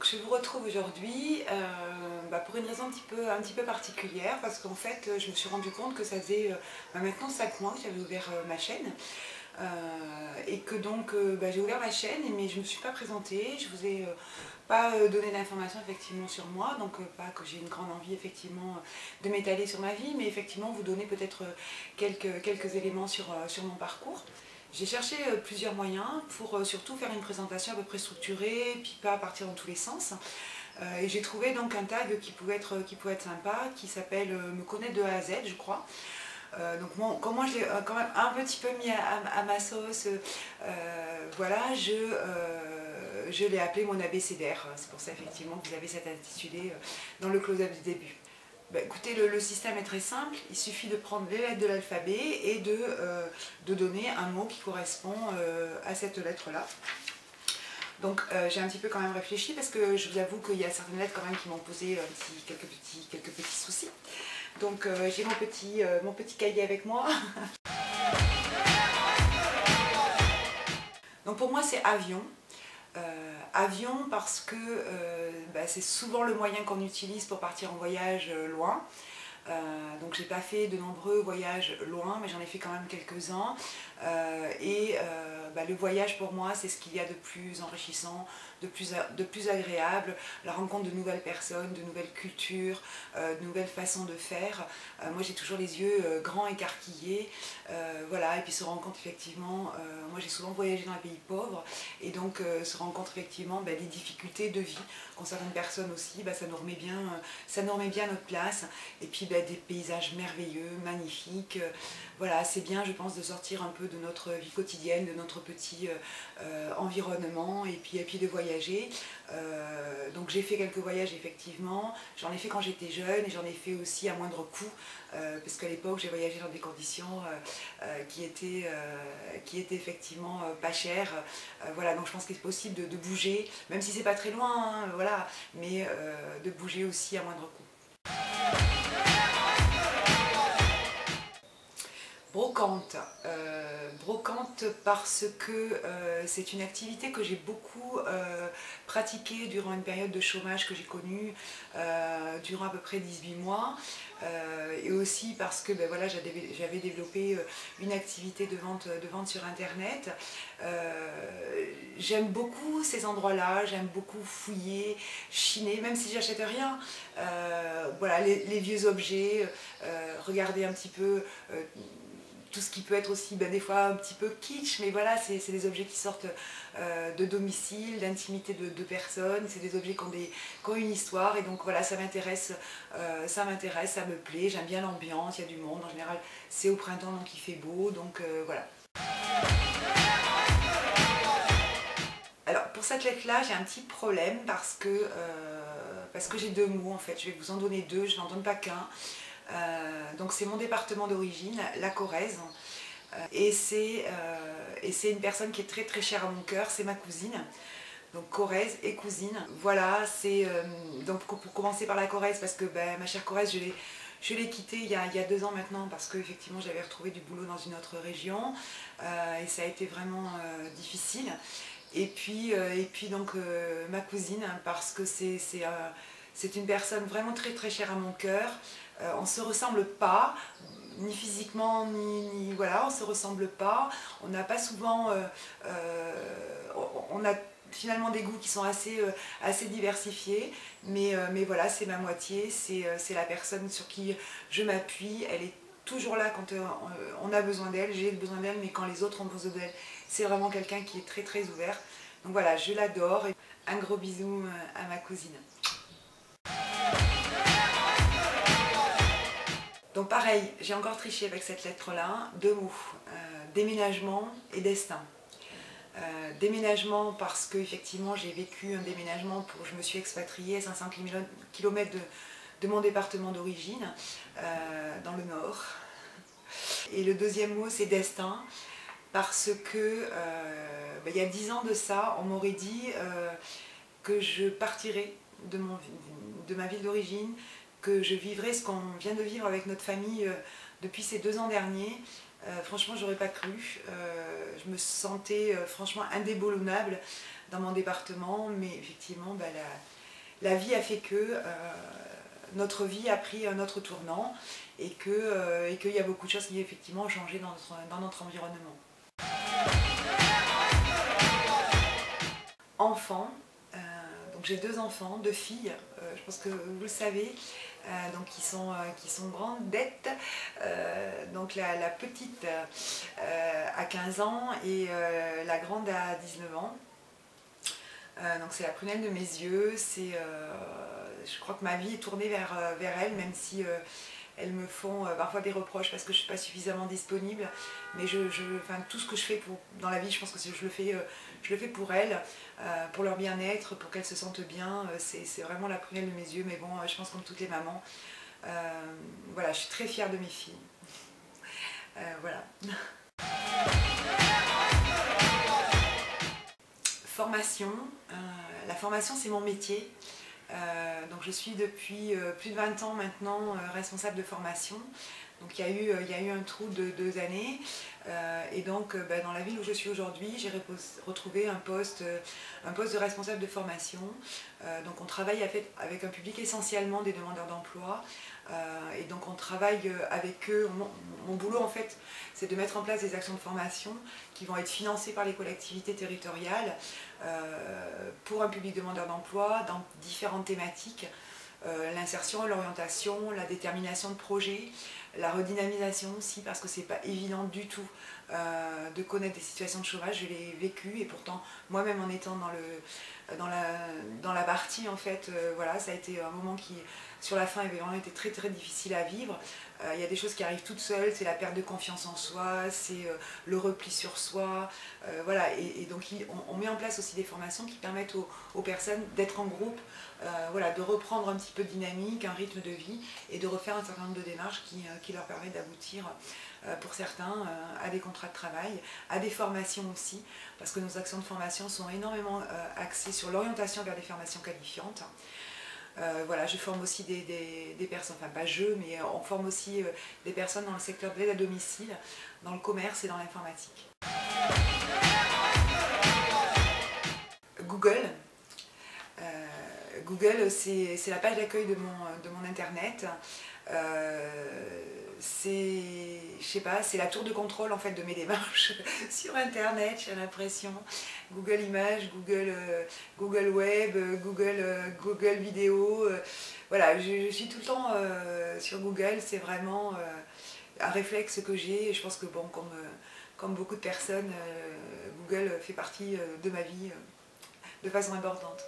Donc je vous retrouve aujourd'hui pour une raison un petit peu particulière, parce qu'en fait je me suis rendu compte que ça faisait maintenant 5 mois que j'avais ouvert ma chaîne et que donc j'ai ouvert ma chaîne mais je ne me suis pas présentée, je vous ai pas donné d'informations effectivement sur moi, donc pas que j'ai une grande envie effectivement de m'étaler sur ma vie, mais effectivement vous donner peut-être quelques éléments sur mon parcours. J'ai cherché plusieurs moyens pour surtout faire une présentation à peu près structurée, puis pas partir dans tous les sens. Et j'ai trouvé donc un tag qui pouvait être sympa, qui s'appelle Me connaître de A à Z, je crois. Donc bon, comme moi je l'ai quand même un petit peu mis à ma sauce, voilà, je l'ai appelé mon abécédaire. C'est pour ça effectivement que vous avez cet intitulé dans le close-up du début. Écoutez, le système est très simple, il suffit de prendre les lettres de l'alphabet et de donner un mot qui correspond à cette lettre-là. Donc j'ai un petit peu quand même réfléchi parce que je vous avoue qu'il y a certaines lettres quand même qui m'ont posé quelques petits soucis. Donc j'ai mon petit cahier avec moi. Donc pour moi c'est avion. Avion parce que c'est souvent le moyen qu'on utilise pour partir en voyage loin. Donc j'ai pas fait de nombreux voyages loin, mais j'en ai fait quand même quelques-uns. Le voyage pour moi c'est ce qu'il y a de plus enrichissant, de plus agréable, la rencontre de nouvelles personnes, de nouvelles cultures, de nouvelles façons de faire. Moi j'ai toujours les yeux grands écarquillés, voilà, et puis se rendre compte effectivement, moi j'ai souvent voyagé dans les pays pauvres, et donc se rendre compte effectivement des difficultés de vie qu'ont certaines personnes aussi, ça nous remet bien à notre place, et puis des paysages merveilleux, magnifiques. Voilà, c'est bien je pense de sortir un peu de notre vie quotidienne, de notre petit environnement, et puis de voyager. Donc j'ai fait quelques voyages effectivement, j'en ai fait quand j'étais jeune et j'en ai fait aussi à moindre coût, parce qu'à l'époque j'ai voyagé dans des conditions qui étaient effectivement pas chères. Voilà, donc je pense qu'il est possible de bouger, même si c'est pas très loin, hein, voilà, mais de bouger aussi à moindre coût. Brocante. Brocante parce que c'est une activité que j'ai beaucoup pratiquée durant une période de chômage que j'ai connue durant à peu près 18 mois. Et aussi parce que voilà, j'avais développé une activité de vente sur internet. J'aime beaucoup ces endroits-là, j'aime beaucoup fouiller, chiner, même si j'achète rien. Voilà, les vieux objets, regarder un petit peu tout ce qui peut être aussi des fois un petit peu kitsch, mais voilà, c'est des objets qui sortent de domicile, d'intimité de personnes, c'est des objets qui ont une histoire, et donc voilà, ça m'intéresse, ça me plaît, j'aime bien l'ambiance, il y a du monde, en général c'est au printemps donc il fait beau, donc voilà. Alors pour cette lettre-là, j'ai un petit problème parce que j'ai deux mots en fait, je vais vous en donner deux, je n'en donne pas qu'un. Donc c'est mon département d'origine, la Corrèze, et c'est une personne qui est très très chère à mon cœur, c'est ma cousine. Donc Corrèze et cousine, voilà, c'est donc pour commencer par la Corrèze, parce que ma chère Corrèze, je l'ai quittée il y a 2 ans maintenant, parce que effectivement j'avais retrouvé du boulot dans une autre région, et ça a été vraiment difficile. Et puis donc ma cousine, parce que c'est une personne vraiment très très chère à mon cœur. On ne se ressemble pas, ni physiquement, ni voilà, on ne se ressemble pas. On n'a pas souvent... on a finalement des goûts qui sont assez diversifiés, mais voilà, c'est ma moitié, c'est la personne sur qui je m'appuie. Elle est toujours là quand on a besoin d'elle, j'ai besoin d'elle, mais quand les autres ont besoin d'elle, c'est vraiment quelqu'un qui est très très ouvert. Donc voilà, je l'adore. Un gros bisou à ma cousine. Donc pareil, j'ai encore triché avec cette lettre-là, 2 mots, déménagement et destin. Déménagement parce que effectivement j'ai vécu un déménagement je me suis expatriée à 500 km de mon département d'origine, dans le nord. Et le deuxième mot c'est destin, parce que il y a 10 ans de ça, on m'aurait dit que je partirais de ma ville d'origine, que je vivrais ce qu'on vient de vivre avec notre famille depuis ces 2 ans derniers, Franchement, j'aurais pas cru. Je me sentais franchement indéboulonnable dans mon département, mais effectivement, la vie a fait que notre vie a pris un autre tournant et qu'il y a beaucoup de choses qui effectivement ont changé dans notre environnement. Enfants, donc j'ai 2 enfants, 2 filles, je pense que vous le savez, donc qui sont grandes dettes. Donc la petite a 15 ans et la grande a 19 ans. Donc c'est la prunelle de mes yeux, je crois que ma vie est tournée vers elles, même si elles me font parfois des reproches parce que je ne suis pas suffisamment disponible. Mais enfin, tout ce que je fais dans la vie, je pense que je le fais pour elles, pour leur bien-être, pour qu'elles se sentent bien. C'est vraiment la prunelle de mes yeux, mais bon, je pense comme toutes les mamans. Voilà, je suis très fière de mes filles. Voilà. Formation. La formation, c'est mon métier. Donc je suis depuis plus de 20 ans maintenant responsable de formation. Donc il y a eu un trou de 2 années. Et donc dans la ville où je suis aujourd'hui, j'ai retrouvé un poste de responsable de formation. Donc on travaille avec un public essentiellement des demandeurs d'emploi. Et donc on travaille avec eux. Mon boulot en fait, c'est de mettre en place des actions de formation qui vont être financées par les collectivités territoriales pour un public demandeur d'emploi dans différentes thématiques. L'insertion, l'orientation, la détermination de projets, la redynamisation aussi, parce que c'est pas évident du tout de connaître des situations de chômage. Je l'ai vécu et pourtant moi-même en étant dans la partie en fait, voilà, ça a été un moment qui sur la fin avait vraiment été très très difficile à vivre. Il y a des choses qui arrivent toutes seules, c'est la perte de confiance en soi, c'est le repli sur soi, voilà, et donc on met en place aussi des formations qui permettent aux personnes d'être en groupe, voilà, de reprendre un petit peu de dynamique, un rythme de vie et de refaire un certain nombre de démarches qui leur permettent d'aboutir pour certains à des contrats de travail, à des formations aussi, parce que nos actions de formation sont énormément axées sur l'orientation vers des formations qualifiantes. Voilà, je forme aussi des personnes, enfin pas je, mais on forme aussi des personnes dans le secteur de l'aide à domicile, dans le commerce et dans l'informatique. Google. Google, c'est la page d'accueil de mon internet. Je sais pas, c'est la tour de contrôle en fait de mes démarches sur internet, j'ai l'impression. Google Images, Google Web, Google Vidéo. Voilà, je suis tout le temps sur Google, c'est vraiment un réflexe que j'ai. Et je pense que bon, comme beaucoup de personnes, Google fait partie de ma vie de façon importante.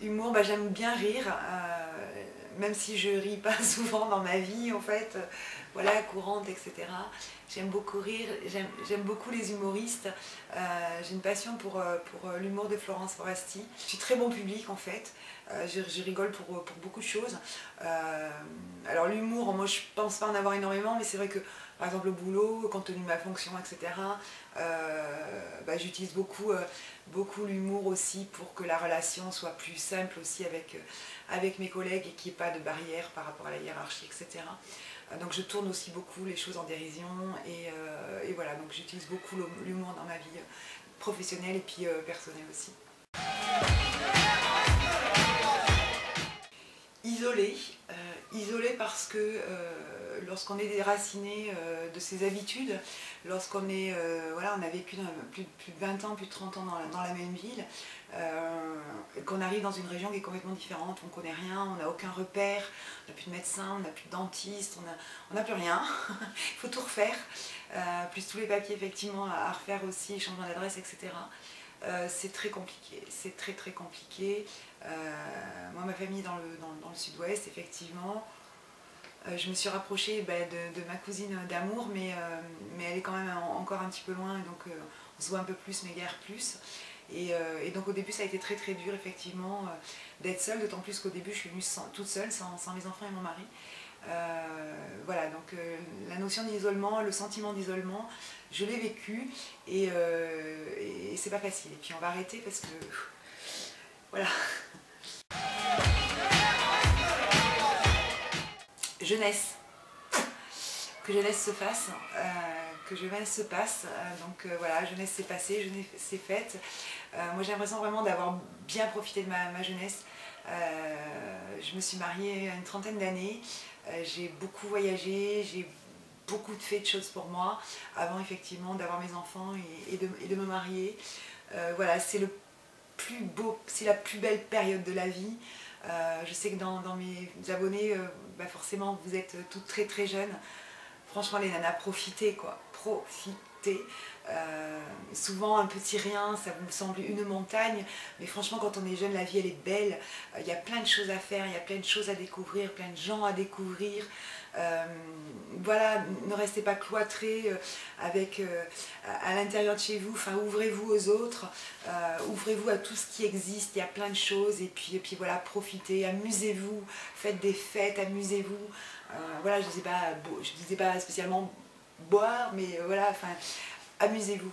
Humour, bah, j'aime bien rire, même si je ris pas souvent dans ma vie en fait, voilà, courante, etc. J'aime beaucoup rire, j'aime beaucoup les humoristes, j'ai une passion pour l'humour de Florence Foresti. Je suis très bon public en fait, je rigole pour beaucoup de choses. Alors l'humour, moi je pense pas en avoir énormément, mais c'est vrai que par exemple au boulot, compte tenu de ma fonction, etc., bah, j'utilise beaucoup l'humour aussi pour que la relation soit plus simple aussi avec mes collègues et qu'il n'y ait pas de barrière par rapport à la hiérarchie, etc. Donc je tourne aussi beaucoup les choses en dérision et voilà, donc j'utilise beaucoup l'humour dans ma vie professionnelle et puis personnelle aussi. Isolé parce que lorsqu'on est déraciné de ses habitudes, lorsqu'on est, voilà, on a vécu plus de 20 ans, plus de 30 ans dans la même ville, qu'on arrive dans une région qui est complètement différente, on ne connaît rien, on n'a aucun repère, on n'a plus de médecin, on n'a plus de dentiste, on n'a plus rien, il faut tout refaire, plus tous les papiers effectivement à refaire aussi, changement d'adresse, etc. C'est très compliqué, c'est très très compliqué. Moi, ma famille est dans le sud-ouest, effectivement. Je me suis rapprochée de ma cousine d'amour, mais elle est quand même encore un petit peu loin, donc on se voit un peu plus, mais guère plus. Et donc au début, ça a été très très dur, effectivement, d'être seule, d'autant plus qu'au début, je suis venue toute seule, sans mes enfants et mon mari. Voilà, donc la notion d'isolement, le sentiment d'isolement, je l'ai vécu et c'est pas facile. Et puis on va arrêter parce que voilà. jeunesse. Que jeunesse se fasse, que jeunesse se passe. Donc voilà, jeunesse s'est passée, jeunesse s'est faite. Moi j'ai l'impression vraiment d'avoir bien profité de ma jeunesse. Je me suis mariée à une trentaine d'années, j'ai beaucoup voyagé, j'ai beaucoup fait de choses pour moi avant effectivement d'avoir mes enfants et de me marier. Voilà, c'est le plus beau, c'est la plus belle période de la vie. Je sais que dans mes abonnés, forcément vous êtes toutes très très jeunes. Franchement les nanas, profitez quoi, profitez. Souvent un petit rien, ça vous semble une montagne, mais franchement quand on est jeune, la vie elle est belle. Il y a plein de choses à faire, il y a plein de choses à découvrir, plein de gens à découvrir. Voilà, ne restez pas cloîtrés à l'intérieur de chez vous, enfin ouvrez-vous aux autres, ouvrez-vous à tout ce qui existe, il y a plein de choses, et puis voilà, profitez, amusez-vous, faites des fêtes, amusez-vous. Voilà, je disais pas spécialement boire, mais voilà, enfin amusez-vous,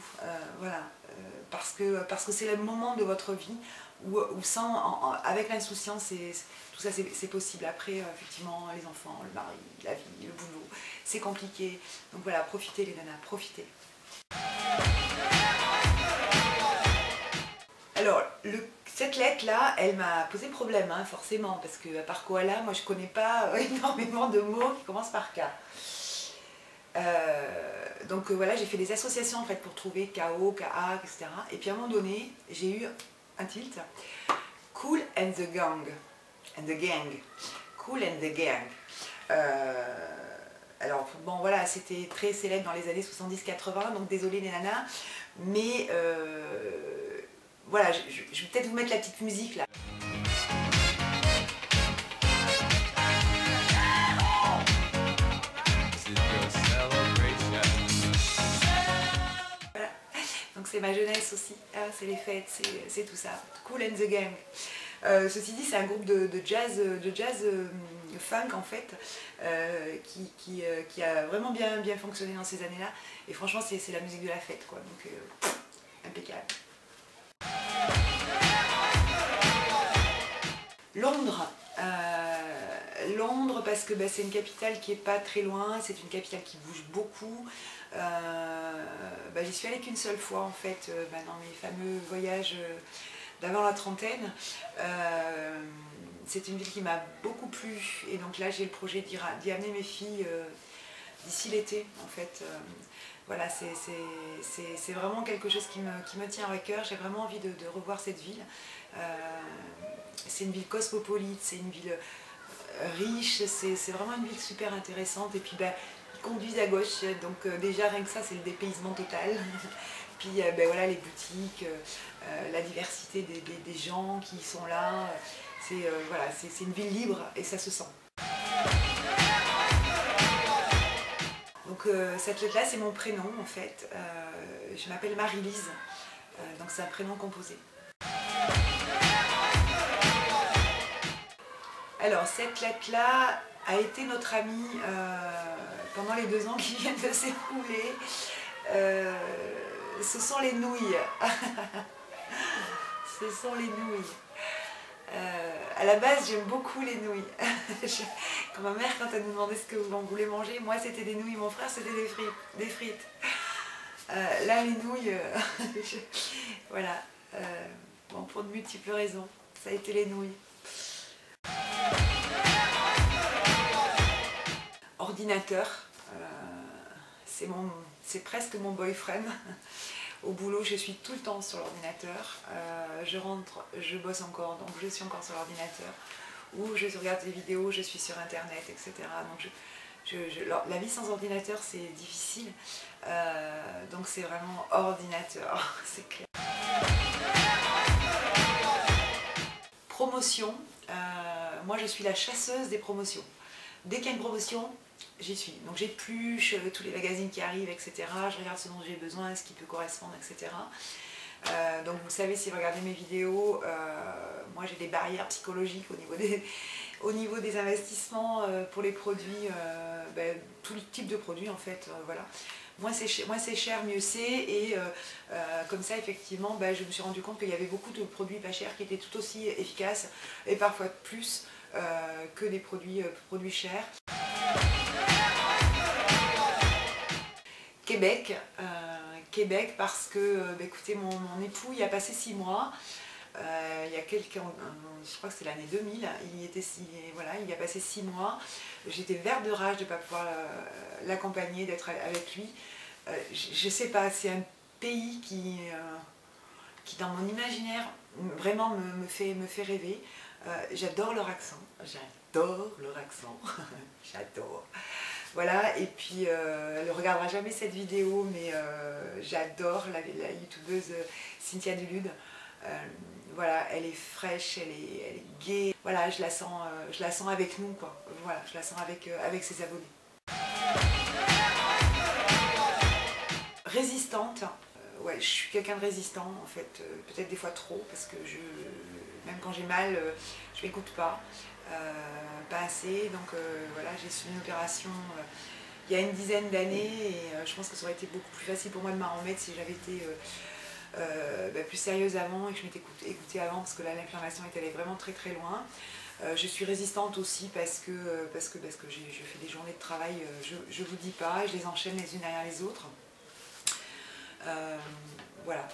voilà, parce que c'est le moment de votre vie où avec l'insouciance, tout ça c'est possible. Après, effectivement, les enfants, le mari, la vie, le boulot, c'est compliqué. Donc voilà, profitez les nanas, profitez. Alors, cette lettre-là, elle m'a posé problème, hein, forcément, parce que à part koala, moi je connais pas énormément de mots qui commencent par K. Donc voilà, j'ai fait des associations en fait pour trouver KO, KA, etc. Et puis à un moment donné, j'ai eu un tilt. Cool and the Gang. And the Gang. Cool and the Gang. Alors bon voilà, c'était très célèbre dans les années 70-80, donc désolé les nanas, mais voilà, je vais peut-être vous mettre la petite musique là. Voilà. Donc c'est ma jeunesse aussi, hein, c'est les fêtes, c'est tout ça. Cool and the Gang. Ceci dit, c'est un groupe de jazz funk en fait, qui a vraiment bien fonctionné dans ces années-là. Et franchement, c'est la musique de la fête, quoi. Donc, impeccable. Londres. Londres parce que c'est une capitale qui n'est pas très loin, c'est une capitale qui bouge beaucoup. J'y suis allée qu'une seule fois en fait, dans mes fameux voyages d'avant la trentaine. C'est une ville qui m'a beaucoup plu et donc là j'ai le projet d'y amener mes filles d'ici l'été en fait. Voilà, c'est vraiment quelque chose qui me tient à cœur. J'ai vraiment envie de revoir cette ville. C'est une ville cosmopolite, c'est une ville riche, c'est vraiment une ville super intéressante. Et puis ils conduisent à gauche, donc déjà rien que ça c'est le dépaysement total. Puis voilà, les boutiques, la diversité des gens qui sont là, voilà, c'est une ville libre et ça se sent. Donc cette lettre-là, c'est mon prénom en fait. Je m'appelle Marie-Lise, donc c'est un prénom composé. Alors cette lettre-là a été notre amie pendant les 2 ans qui viennent de s'écouler. Ce sont les nouilles. Ce sont les nouilles. À la base, j'aime beaucoup les nouilles. Quand ma mère, quand elle nous demandait ce que l'on voulait manger, moi c'était des nouilles, mon frère c'était des frites. Là, les nouilles, voilà. Bon, pour de multiples raisons, ça a été les nouilles. Ordinateur, c'est presque mon boyfriend. Au boulot, je suis tout le temps sur l'ordinateur. Je rentre, je bosse encore, donc je suis encore sur l'ordinateur. Ou je regarde des vidéos, je suis sur internet, etc. Donc la vie sans ordinateur, c'est difficile. Donc c'est vraiment ordinateur, c'est clair. Promotion. Moi, je suis la chasseuse des promotions. Dès qu'il y a une promotion, j'y suis. Donc j'épluche tous les magazines qui arrivent, etc. Je regarde ce dont j'ai besoin, ce qui peut correspondre, etc. Donc vous savez, si vous regardez mes vidéos, moi j'ai des barrières psychologiques au niveau des investissements pour les produits, tout le type de produits en fait, voilà. Moins c'est cher, mieux c'est, et comme ça effectivement je me suis rendu compte qu'il y avait beaucoup de produits pas chers qui étaient tout aussi efficaces et parfois plus que des produits chers. Québec. Québec parce que, bah, écoutez, mon époux y a passé 6 mois. Il y a quelques, je crois que c'est l'année 2000, voilà, il y a passé 6 mois. J'étais verte de rage de ne pas pouvoir l'accompagner, d'être avec lui. Je sais pas, c'est un pays qui dans mon imaginaire vraiment me fait rêver. J'adore leur accent, j'adore. Voilà, et puis elle ne regardera jamais cette vidéo, mais j'adore la youtubeuse Cynthia Dulude. Voilà, elle est fraîche, elle est gaie. Voilà, je la sens avec nous, quoi. Voilà, je la sens avec ses abonnés. Résistante. Ouais, je suis quelqu'un de résistant, en fait. Peut-être des fois trop, parce que même quand j'ai mal, je m'écoute pas. Pas assez. Donc voilà, j'ai subi une opération il y a une dizaine d'années et je pense que ça aurait été beaucoup plus facile pour moi de m'en remettre si j'avais été plus sérieuse avant et que je m'étais écoutée avant, parce que là l'inflammation est allée vraiment très très loin. Je suis résistante aussi parce que je fais des journées de travail, je vous dis pas, je les enchaîne les unes derrière les autres. Voilà.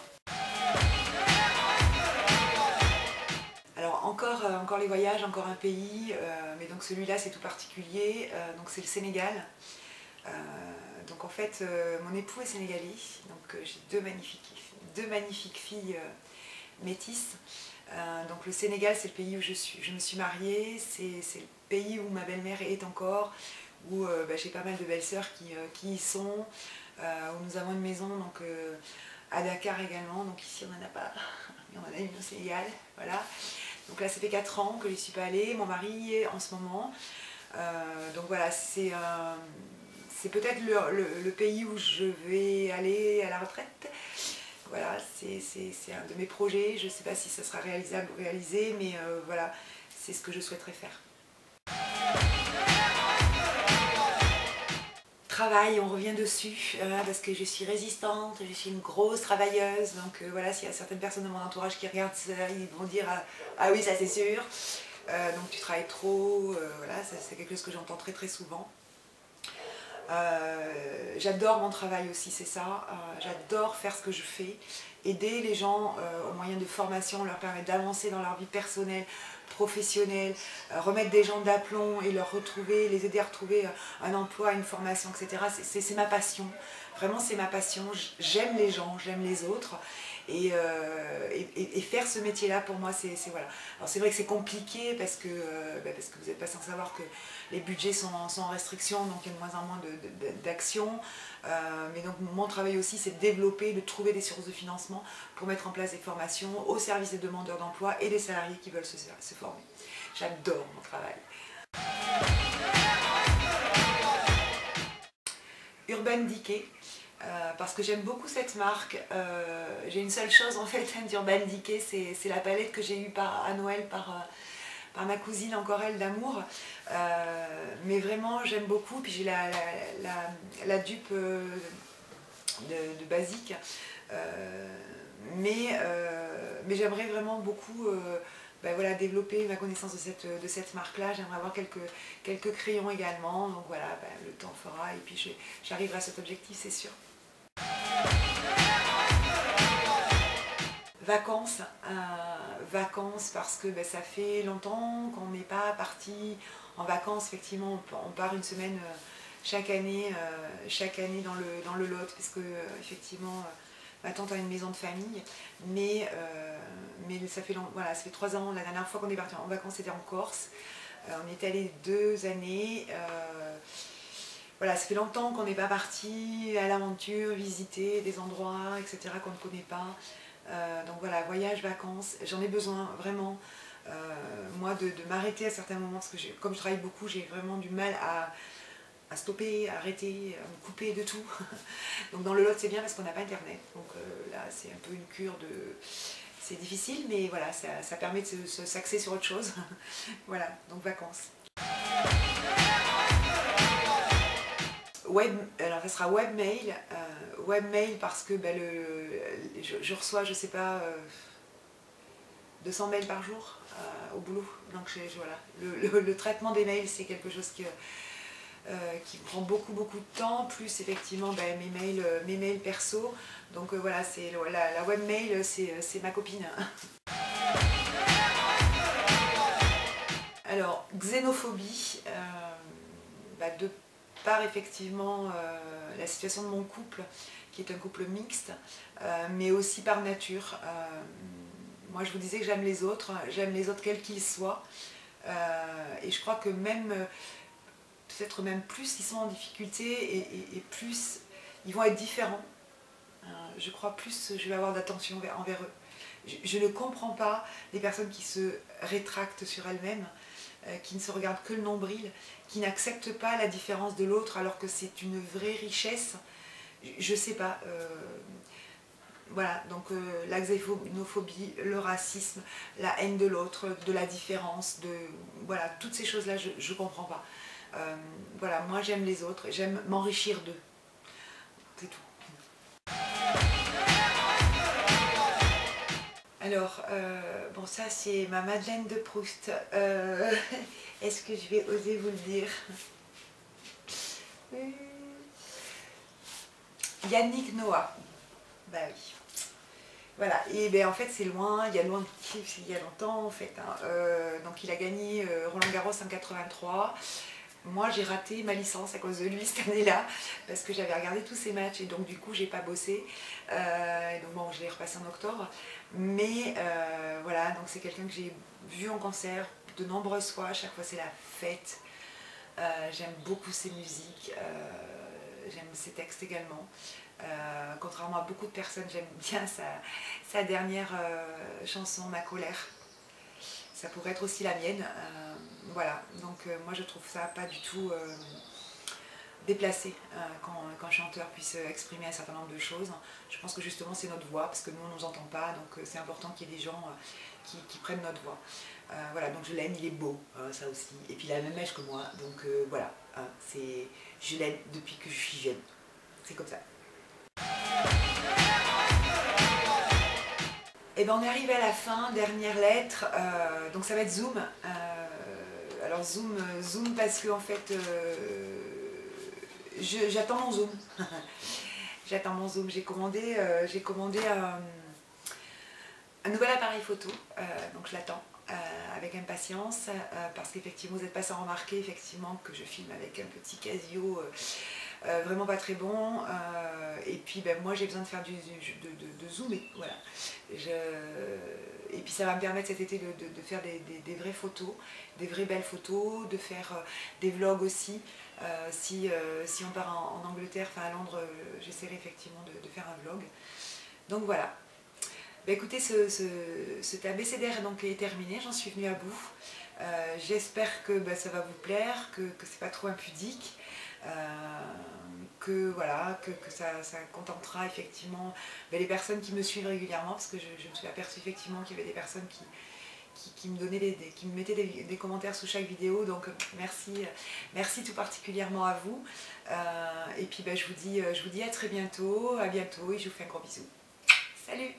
Alors encore les voyages, encore un pays, mais donc celui-là c'est tout particulier, donc c'est le Sénégal. Donc en fait mon époux est sénégalais, donc j'ai deux magnifiques filles métisses. Donc le Sénégal c'est le pays où je me suis mariée, c'est le pays où ma belle-mère est encore, où j'ai pas mal de belles-sœurs qui y sont, où nous avons une maison donc, à Dakar également, donc ici on n'en a pas, mais on en a une au Sénégal, voilà. Donc là ça fait 4 ans que je n'y suis pas allée, mon mari y est en ce moment, donc voilà, c'est peut-être le pays où je vais aller à la retraite. Voilà, c'est un de mes projets, je ne sais pas si ça sera réalisable ou réalisé, mais voilà, c'est ce que je souhaiterais faire. Travail, on revient dessus, parce que je suis résistante, je suis une grosse travailleuse, donc voilà, s'il y a certaines personnes de mon entourage qui regardent ça, ils vont dire ah oui, ça c'est sûr, donc tu travailles trop, voilà, c'est quelque chose que j'entends très très souvent. J'adore mon travail aussi, c'est ça, j'adore faire ce que je fais, aider les gens au moyen de formation, leur permettre d'avancer dans leur vie personnelle, professionnelle, remettre des gens d'aplomb et les aider à retrouver un emploi, une formation, etc. C'est ma passion, vraiment c'est ma passion, j'aime les gens, j'aime les autres. Et faire ce métier-là, pour moi, c'est voilà. Alors c'est vrai que c'est compliqué parce que vous n'êtes pas sans savoir que les budgets sont en restriction, donc il y a de moins en moins d'actions. Mais donc mon travail aussi, c'est de développer, de trouver des sources de financement pour mettre en place des formations au service des demandeurs d'emploi et des salariés qui veulent se former. J'adore mon travail. Urban Decay. Parce que j'aime beaucoup cette marque. J'ai une seule chose en fait d'Urban Decay, c'est la palette que j'ai eue à Noël par ma cousine, encore elle, d'amour. Mais vraiment j'aime beaucoup, puis j'ai la dupe de basique. Mais j'aimerais vraiment beaucoup voilà, développer ma connaissance de cette marque-là. J'aimerais avoir quelques crayons également. Donc voilà, le temps fera et puis j'arriverai à cet objectif, c'est sûr. Vacances, vacances parce que ça fait longtemps qu'on n'est pas parti en vacances. Effectivement, on part une semaine chaque année dans le Lot, parce que effectivement ma tante a une maison de famille, mais ça fait 3 ans, la dernière fois qu'on est parti en vacances c'était en Corse. On est allé 2 années. Voilà, ça fait longtemps qu'on n'est pas parti à l'aventure, visiter des endroits, etc. qu'on ne connaît pas. Donc voilà, voyage, vacances, j'en ai besoin vraiment. Moi de m'arrêter à certains moments, parce que comme je travaille beaucoup, j'ai vraiment du mal à stopper, à arrêter, à me couper de tout. Donc dans le Lot c'est bien parce qu'on n'a pas internet, donc là c'est un peu une cure de... C'est difficile, mais voilà, ça permet de s'axer sur autre chose. Voilà, donc vacances. Alors ça sera webmail, webmail parce que je reçois, je sais pas, 200 mails par jour au boulot. Donc voilà, le traitement des mails c'est quelque chose qui prend beaucoup de temps, plus effectivement mes mails perso. Donc voilà, la webmail, c'est ma copine. Alors, xénophobie, de par effectivement la situation de mon couple, qui est un couple mixte, mais aussi par nature. Moi je vous disais que j'aime les autres quels qu'ils soient, et je crois que même, peut-être même plus ils sont en difficulté et plus ils vont être différents, je crois plus je vais avoir d'attention envers eux. Je ne comprends pas les personnes qui se rétractent sur elles-mêmes, qui ne se regardent que le nombril, qui n'acceptent pas la différence de l'autre alors que c'est une vraie richesse. Je sais pas. Voilà, donc la xénophobie, le racisme, la haine de l'autre, de la différence, voilà, toutes ces choses-là, je ne comprends pas. Voilà, moi j'aime les autres, j'aime m'enrichir d'eux. C'est tout. Alors, bon, ça c'est ma Madeleine de Proust. Est-ce que je vais oser vous le dire? Yannick Noah. Bah oui. Voilà, et ben en fait c'est loin, il y a longtemps en fait. Donc il a gagné Roland Garros en 83. Moi j'ai raté ma licence à cause de lui cette année-là, parce que j'avais regardé tous ses matchs et donc du coup j'ai pas bossé. Donc bon, je l'ai repassé en octobre. Mais voilà, donc c'est quelqu'un que j'ai vu en concert de nombreuses fois, à chaque fois c'est la fête. J'aime beaucoup ses musiques, j'aime ses textes également. Contrairement à beaucoup de personnes, j'aime bien sa dernière chanson, Ma colère. Ça pourrait être aussi la mienne. Voilà, donc moi je trouve ça pas du tout déplacé qu'un chanteur puisse exprimer un certain nombre de choses. Je pense que justement c'est notre voix, parce que nous on ne nous entend pas, donc c'est important qu'il y ait des gens qui prennent notre voix. Voilà, donc je l'aime, il est beau, ça aussi. Et puis il a le même âge que moi, donc voilà, je l'aime depuis que je suis jeune. C'est comme ça. Et ben on est arrivé à la fin, dernière lettre, donc ça va être Zoom. Alors Zoom parce que en fait j'attends mon Zoom. J'attends mon Zoom. J'ai commandé un nouvel appareil photo, donc je l'attends avec impatience, parce qu'effectivement vous n'êtes pas sans remarquer effectivement que je filme avec un petit Casio vraiment pas très bon, et puis ben, moi j'ai besoin de faire de zoomer, voilà. Et puis ça va me permettre cet été de faire des vraies photos, des vraies belles photos, de faire des vlogs aussi. Si on part en Angleterre, enfin à Londres, j'essaierai effectivement de faire un vlog. Donc voilà. Ben écoutez, cet abécédaire donc est terminé, j'en suis venue à bout. J'espère que ben, ça va vous plaire, que c'est pas trop impudique. Que voilà, que ça contentera effectivement les personnes qui me suivent régulièrement, parce que je me suis aperçue effectivement qu'il y avait des personnes qui me donnaient qui me mettaient des commentaires sous chaque vidéo, donc merci tout particulièrement à vous. Et puis ben, je vous dis à très bientôt, et je vous fais un gros bisou. Salut!